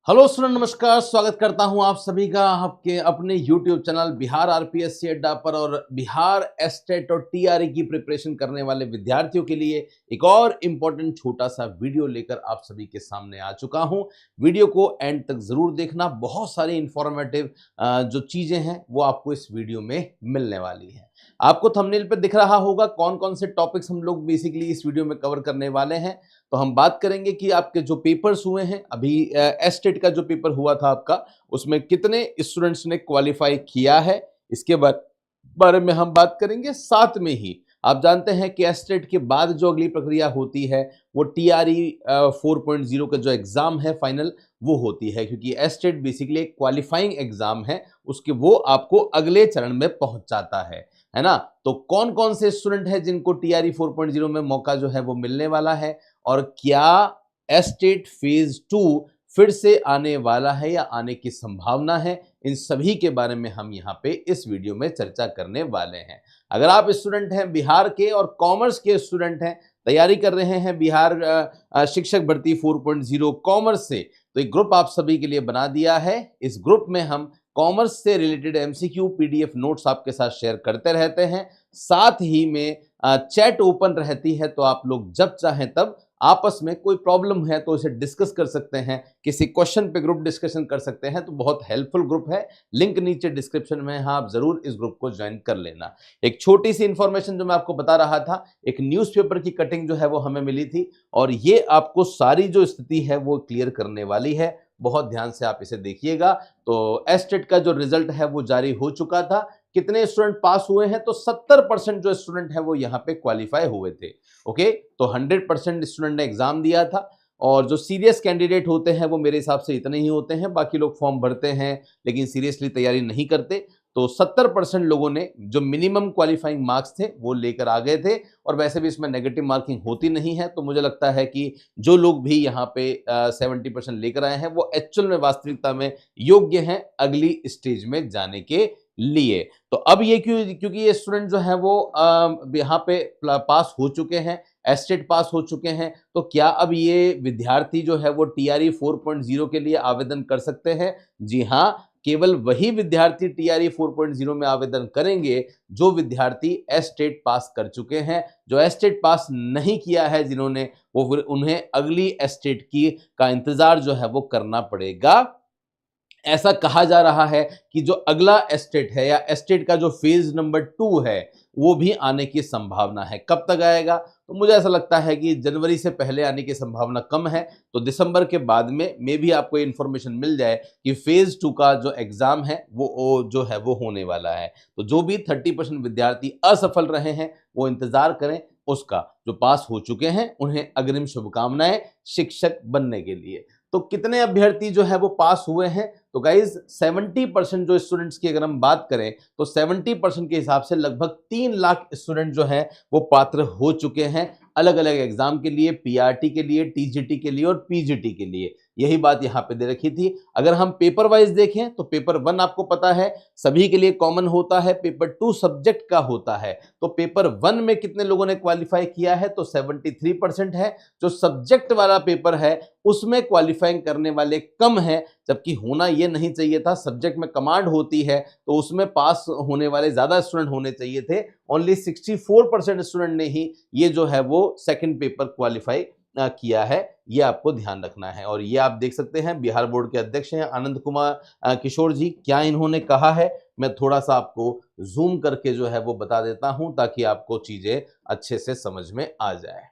Hello student, नमस्कार। स्वागत करता हूं आप सभी का आपके अपने YouTube चैनल बिहार आरपीएससी अड्डा पर। और बिहार एस्टेट और टीआरई की प्रिपरेशन करने वाले विद्यार्थियों के लिए एक और इम्पोर्टेंट छोटा सा वीडियो लेकर आप सभी के सामने आ चुका हूं। वीडियो को एंड तक जरूर देखना, बहुत सारी इंफॉर्मेटिव जो चीजें हैं वो आपको इस वीडियो में मिलने वाली है। आपको थंबनेल पे दिख रहा होगा कौन कौन से टॉपिक्स हम लोग बेसिकली इस वीडियो में कवर करने वाले हैं। तो हम बात करेंगे कि आपके जो पेपर्स हुए हैं अभी, एस्टेट का जो पेपर हुआ था आपका, उसमें कितने स्टूडेंट्स ने क्वालिफाई किया है, इसके बारे में हम बात करेंगे। साथ में ही आप जानते हैं कि एस्टेट के बाद जो अगली प्रक्रिया होती है वो टीआरई 4.0 का जो एग्जाम है फाइनल, वो होती है। क्योंकि एस्टेट बेसिकली एक क्वालिफाइंग एग्जाम है, उसके वो आपको अगले चरण में पहुंचाता है ना। तो कौन कौन से स्टूडेंट हैं जिनको टीआरई 4.0 में मौका जो है वो मिलने वाला है, और क्या एस्टेट फेज 2 फिर से आने वाला है या आने की संभावना है, इन सभी के बारे में हम यहाँ पे इस वीडियो में चर्चा करने वाले हैं। अगर आप स्टूडेंट हैं बिहार के और कॉमर्स के स्टूडेंट हैं, तैयारी कर रहे हैं बिहार शिक्षक भर्ती 4.0 कॉमर्स से, तो एक ग्रुप आप सभी के लिए बना दिया है। इस ग्रुप में हम कॉमर्स से रिलेटेड एमसीक्यू पीडीएफ नोट्स आपके साथ शेयर करते रहते हैं। साथ ही में चैट ओपन रहती है, तो आप लोग जब चाहें तब आपस में कोई प्रॉब्लम है तो इसे डिस्कस कर सकते हैं, किसी क्वेश्चन पे ग्रुप डिस्कशन कर सकते हैं। तो बहुत हेल्पफुल ग्रुप है, लिंक नीचे डिस्क्रिप्शन में है, आप जरूर इस ग्रुप को ज्वाइन कर लेना। एक छोटी सी इंफॉर्मेशन जो मैं आपको बता रहा था, एक न्यूज़पेपर की कटिंग जो है वो हमें मिली थी, और ये आपको सारी जो स्थिति है वो क्लियर करने वाली है। बहुत ध्यान से आप इसे देखिएगा। तो एस्टेट का जो रिजल्ट है वो जारी हो चुका था। कितने स्टूडेंट पास हुए हैं, तो 70% जो स्टूडेंट है वो यहाँ पे क्वालिफाई हुए थे। ओके, तो 100% स्टूडेंट ने एग्जाम दिया था। और जो सीरियस कैंडिडेट होते हैं वो मेरे हिसाब से इतने ही होते हैं, बाकी लोग फॉर्म भरते हैं लेकिन सीरियसली तैयारी नहीं करते। तो 70% लोगों ने जो मिनिमम क्वालिफाइंग मार्क्स थे वो लेकर आ गए थे। और वैसे भी इसमें नेगेटिव मार्किंग होती नहीं है, तो मुझे लगता है कि जो लोग भी यहाँ पे 70% लेकर आए हैं वो एक्चुअल में वास्तविकता में योग्य हैं अगली स्टेज में जाने के लिए। तो अब ये क्योंकि ये स्टूडेंट जो है वो यहाँ पे पास हो चुके हैं, एस्टेट पास हो चुके हैं, तो क्या अब ये विद्यार्थी जो है वो टीआरई 4.0 के लिए आवेदन कर सकते हैं? जी हाँ, केवल वही विद्यार्थी टीआरई 4.0 में आवेदन करेंगे जो विद्यार्थी एस्टेट पास कर चुके हैं। जो एस्टेट पास नहीं किया है जिन्होंने, वो फिर उन्हें अगली एस्टेट की का इंतजार जो है वो करना पड़ेगा। ऐसा कहा जा रहा है कि जो अगला एस्टेट है या एस्टेट का जो फेज नंबर 2 है वो भी आने की संभावना है। कब तक आएगा, तो मुझे ऐसा लगता है कि जनवरी से पहले आने की संभावना कम है। तो दिसंबर के बाद में मे भी आपको इन्फॉर्मेशन मिल जाए कि फेज 2 का जो एग्जाम है वो जो है वो होने वाला है। तो जो भी 30% विद्यार्थी असफल रहे हैं वो इंतजार करें उसका। जो पास हो चुके हैं उन्हें अग्रिम शुभकामनाएं शिक्षक बनने के लिए। तो कितने अभ्यर्थी जो है वो पास हुए हैं, तो गाइज 70% जो स्टूडेंट्स की अगर हम बात करें तो 70% के हिसाब से लगभग 3 लाख स्टूडेंट जो है वो पात्र हो चुके हैं अलग अलग एग्जाम के लिए, पीआरटी के लिए, टीजीटी के लिए और पीजीटी के लिए। यही बात यहाँ पे दे रखी थी। अगर हम पेपर वाइज देखें तो पेपर 1 आपको पता है सभी के लिए कॉमन होता है, पेपर 2 सब्जेक्ट का होता है। तो पेपर 1 में कितने लोगों ने क्वालिफाई किया है, तो 73% है। जो सब्जेक्ट वाला पेपर है उसमें क्वालिफाइंग करने वाले कम है, जबकि होना ये नहीं चाहिए था। सब्जेक्ट में कमांड होती है तो उसमें पास होने वाले ज्यादा स्टूडेंट होने चाहिए थे। ओनली 64% स्टूडेंट ने ही ये जो है वो सेकंड पेपर क्वालिफाई किया है। ये आपको ध्यान रखना है। और ये आप देख सकते हैं बिहार बोर्ड के अध्यक्ष हैं आनंद कुमार किशोर जी, क्या इन्होंने कहा है मैं थोड़ा सा आपको जूम करके जो है वो बता देता हूं ताकि आपको चीजें अच्छे से समझ में आ जाए।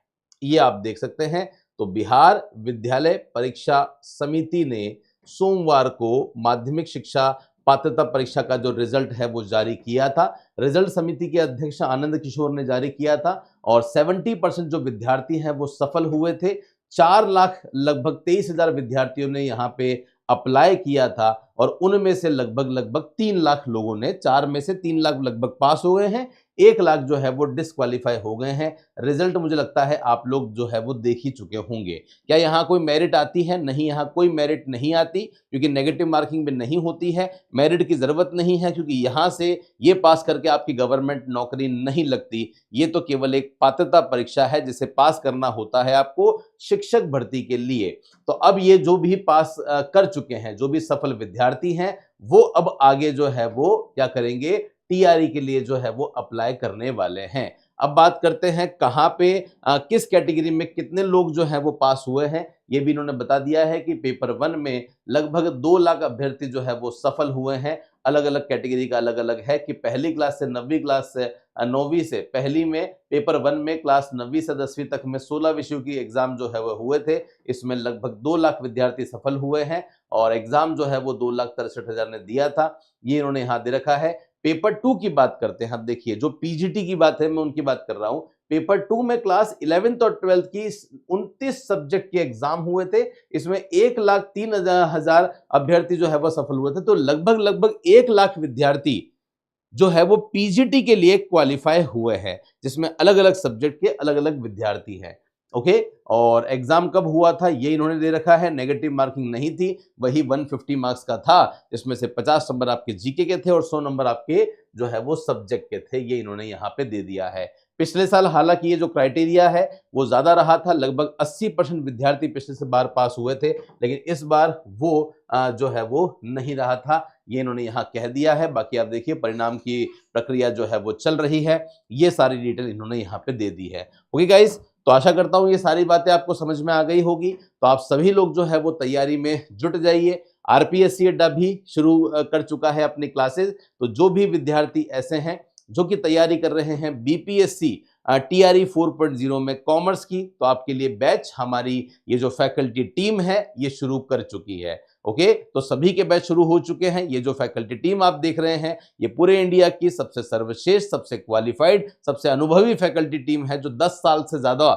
ये आप देख सकते हैं। तो बिहार विद्यालय परीक्षा समिति ने सोमवार को माध्यमिक शिक्षा पात्रता परीक्षा का जो रिजल्ट है वो जारी किया था। रिजल्ट समिति के अध्यक्ष आनंद किशोर ने जारी किया था। और 70% जो विद्यार्थी हैं वो सफल हुए थे। 4 लाख लगभग 23,000 विद्यार्थियों ने यहाँ पे अप्लाई किया था, और उनमें से लगभग 3 लाख लोगों ने, 4 में से 3 लाख लगभग पास हुए हैं। 1 लाख जो है वो डिस्क्वालीफाई हो गए हैं। रिजल्ट मुझे लगता है आप लोग जो है वो देख ही चुके होंगे। क्या यहाँ कोई मेरिट आती है? नहीं, यहाँ कोई मेरिट नहीं आती, क्योंकि नेगेटिव मार्किंग में नहीं होती है। मेरिट की जरूरत नहीं है, क्योंकि यहाँ से ये पास करके आपकी गवर्नमेंट नौकरी नहीं लगती। ये तो केवल एक पात्रता परीक्षा है जिसे पास करना होता है आपको शिक्षक भर्ती के लिए। तो अब ये जो भी पास कर चुके हैं, जो भी सफल विद्यार्थी हैं, वो अब आगे जो है वो क्या करेंगे, टीआरई के लिए जो है वो अप्लाई करने वाले हैं। अब बात करते हैं कहाँ पे किस कैटेगरी में कितने लोग जो है वो पास हुए हैं। ये भी इन्होंने बता दिया है कि पेपर 1 में लगभग 2 लाख अभ्यर्थी जो है वो सफल हुए हैं। अलग अलग कैटेगरी का अलग अलग है कि पहली क्लास से 9वीं क्लास से 9वीं से पहली में पेपर 1 में क्लास 9वीं से 10वीं तक में 16 विषयों की एग्जाम जो है वो हुए थे। इसमें लगभग 2 लाख विद्यार्थी सफल हुए हैं और एग्जाम जो है वो 2,63,000 ने दिया था। ये इन्होंने यहाँ दे रखा है। पेपर 2 की बात करते हैं। अब देखिए, जो पीजीटी की बात है मैं उनकी बात कर रहा हूं। पेपर 2 में क्लास 11th और 12th की 29 सब्जेक्ट के एग्जाम हुए थे। इसमें 1,03,000 अभ्यर्थी जो है वो सफल हुए थे। तो लगभग 1 लाख विद्यार्थी जो है वो पीजीटी के लिए क्वालिफाई हुए हैं, जिसमें अलग अलग सब्जेक्ट के अलग अलग विद्यार्थी हैं। ओके, और एग्जाम कब हुआ था ये इन्होंने दे रखा है। नेगेटिव मार्किंग नहीं थी, वही 150 मार्क्स का था, जिसमें से 50 नंबर आपके जीके के थे और 100 नंबर आपके जो है वो सब्जेक्ट के थे। ये इन्होंने यहाँ पे दे दिया है। पिछले साल हालांकि ये जो क्राइटेरिया है वो ज्यादा रहा था, लगभग 80% विद्यार्थी पिछले से बार पास हुए थे, लेकिन इस बार वो जो है वो नहीं रहा था। ये इन्होंने यहाँ कह दिया है। बाकी आप देखिए, परिणाम की प्रक्रिया जो है वो चल रही है। ये सारी डिटेल इन्होंने यहाँ पे दे दी है। ओके गाइस, तो आशा करता हूं ये सारी बातें आपको समझ में आ गई होगी। तो आप सभी लोग जो है वो तैयारी में जुट जाइए। आरपीएससी अड्डा भी शुरू कर चुका है अपनी क्लासेस। तो जो भी विद्यार्थी ऐसे हैं जो कि तैयारी कर रहे हैं बीपीएससी टीआरई 4.0 में कॉमर्स की, तो आपके लिए बैच हमारी ये जो फैकल्टी टीम है ये शुरू कर चुकी है। ओके, तो सभी के बैच शुरू हो चुके हैं। ये जो फैकल्टी टीम आप देख रहे हैं ये पूरे इंडिया की सबसे सर्वश्रेष्ठ, सबसे क्वालिफाइड, सबसे अनुभवी फैकल्टी टीम है, जो 10 साल से ज्यादा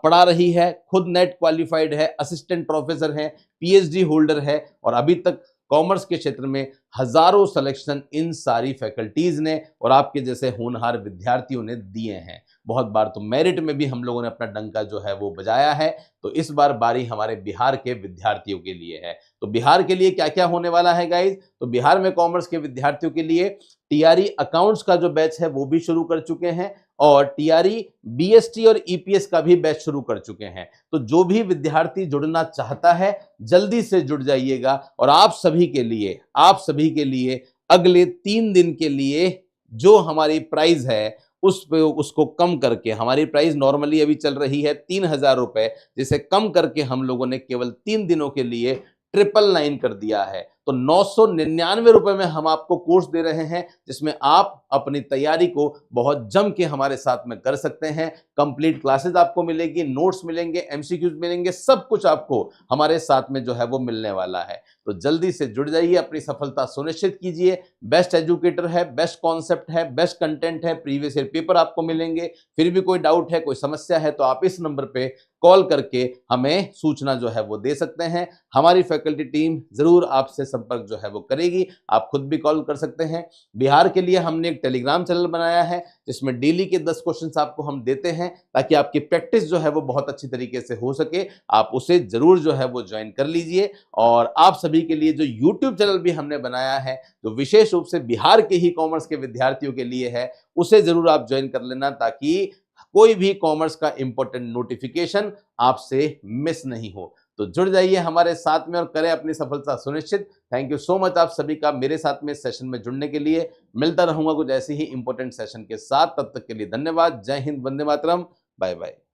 पढ़ा रही है, खुद नेट क्वालिफाइड है, असिस्टेंट प्रोफेसर है, पीएचडी होल्डर है और अभी तक कॉमर्स के क्षेत्र में हजारों सिलेक्शन इन सारी फैकल्टीज ने और आपके जैसे होनहार विद्यार्थियों ने दिए हैं। बहुत बार तो मेरिट में भी हम लोगों ने अपना डंका जो है वो बजाया है। तो इस बार बारी हमारे बिहार के विद्यार्थियों के लिए है। तो बिहार के लिए क्या क्या होने वाला है गाइज? तो बिहार में कॉमर्स के विद्यार्थियों के लिए टीआरई अकाउंट्स का जो बैच है वो भी शुरू कर चुके हैं और टीआरई बीएसटी और ईपीएस का भी बैच शुरू कर चुके हैं। तो जो भी विद्यार्थी जुड़ना चाहता है जल्दी से जुड़ जाइएगा। और आप सभी के लिए अगले 3 दिन के लिए जो हमारी प्राइस है उसको कम करके, हमारी प्राइस नॉर्मली अभी चल रही है 3,000 रुपए, जिसे कम करके हम लोगों ने केवल 3 दिनों के लिए 999 कर दिया है। तो 999 रुपए में हम आपको कोर्स दे रहे हैं, जिसमें आप अपनी तैयारी को बहुत जम के हमारे साथ में कर सकते हैं। कंप्लीट क्लासेस आपको मिलेगी, नोट्स मिलेंगे, एमसीक्यूज मिलेंगे, सब कुछ आपको हमारे साथ में जो है वो मिलने वाला है। तो जल्दी से जुड़ जाइए, अपनी सफलता सुनिश्चित कीजिए। बेस्ट एजुकेटर है, बेस्ट कॉन्सेप्ट है, बेस्ट कंटेंट है, प्रीवियस ईयर पेपर आपको मिलेंगे। फिर भी कोई डाउट है, कोई समस्या है, तो आप इस नंबर पे कॉल करके हमें सूचना जो है वो दे सकते हैं। हमारी फैकल्टी टीम जरूर आपसे संपर्क जो है वो करेगी। आप खुद भी कॉल कर सकते हैं। बिहार के लिए हमने एक टेलीग्राम चैनल बनाया है, जिसमें डेली के 10 क्वेश्चंस आपको हम देते हैं, ताकि आपकी प्रैक्टिस जो है वो बहुत अच्छी तरीके से हो सके। आप उसे जरूर जो है वो ज्वाइन कर लीजिए। और आप सभी के लिए जो यूट्यूब चैनल भी हमने बनाया है, जो विशेष रूप से बिहार के ही कॉमर्स के विद्यार्थियों के लिए है, उसे जरूर आप ज्वाइन कर लेना, ताकि कोई भी कॉमर्स का इंपॉर्टेंट नोटिफिकेशन आपसे मिस नहीं हो। तो जुड़ जाइए हमारे साथ में और करें अपनी सफलता सुनिश्चित। थैंक यू सो मच आप सभी का मेरे साथ में सेशन में जुड़ने के लिए। मिलता रहूंगा कुछ ऐसे ही इंपॉर्टेंट सेशन के साथ। तब तक के लिए धन्यवाद। जय हिंद, वंदे मातरम, बाय बाय।